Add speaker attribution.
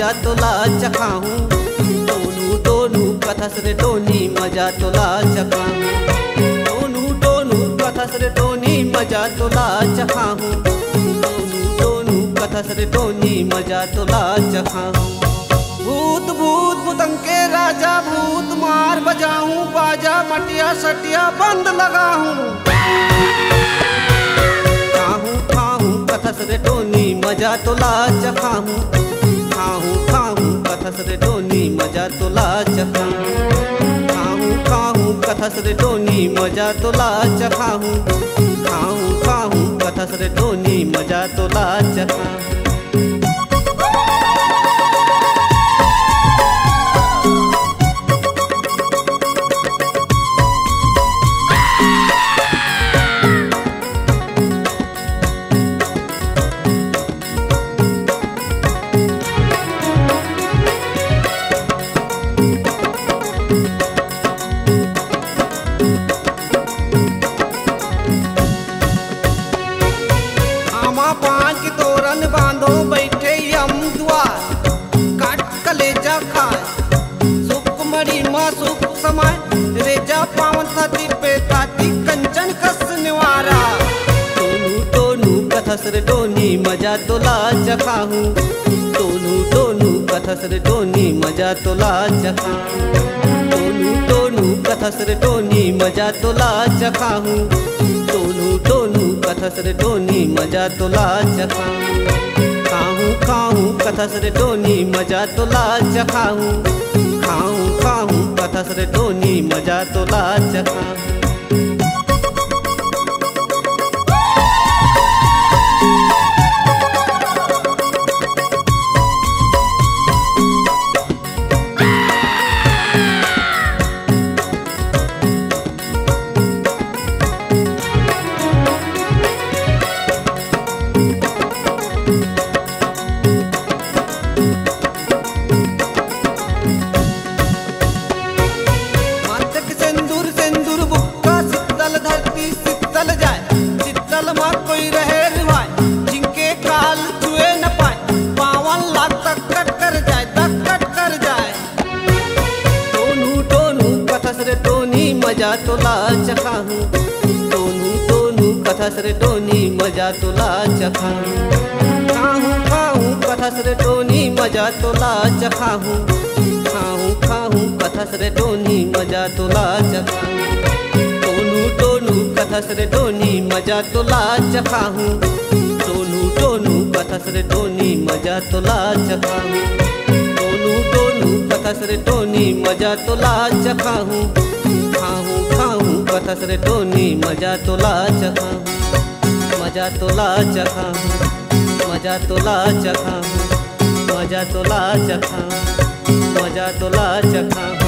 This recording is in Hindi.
Speaker 1: मजा तोला चखाहूँ। टोनू टोनू कथस रे टोनी मजा तोला चखाहूँ। टोनू टोनू कथस रे टोनी मजा तोला चखाहूँ। टोनू टोनू कथस रे टोनी मजा तोला चखाहूँ। भूत भूत भूतंग के राजा भूत मार बजाऊं बाजा मटिया सटिया बंद लगाऊं। खाऊं खाऊं कथस रे टोनी मजा तोला चखाऊं। खाऊं खाऊं कथस रे टोनी मजा तोला चखाऊं। खाऊं खाऊं कथस रे टोनी मजा तोला चखाऊं। खाऊं खाऊं कथस रे टोनी मजा तोला चखाऊं। पाँच की तोरन बांधो बैठे यम द्वार काट कलेजा खाए। सुख मरी माँ सुख समाय रेजा पावन थाती पे ताती कंचन कस निवारा। टोनू टोनू कथस रे टोनी मजा तोला चखाहूँ। टोनू टोनू कथस रे टोनी मजा तोला चखाहूँ। टोनू टोनू कथस रे टोनी मजा तोला चखाहूँ। टोनू टोनू कथस रे टोनी मजा तोला चखाऊं। खाऊं खाऊं कथस रे टोनी मजा तोला चखाऊं। खाऊं खाऊं कथस रे टोनी मजा तोला चखाऊं। मजा तोला चखाहूँ। टोनू टोनू कथस रे टोनी मजा तोला चखाहूँ। खाऊं खाऊं कथस रे टोनी मजा तोला चखाहूँ। खाऊं खाऊं कथस रे टोनी मजा तोला चखाहूँ। टोनू टोनू कथस रे टोनी मजा तोला चखाहूँ। टोनू टोनू कथस रे टोनी मजा तोला चखाहूँ। टोनू टोनू कथस रे टोनी मजा तोला चखाहूँ। खाऊं खाऊं कथस रे टोनी मजा तोला चखाहूँ। मजा तोला चखाहूँ। मजा तोला चखाहूँ। मजा तोला चखाहूँ। मजा तोला चखाहूँ।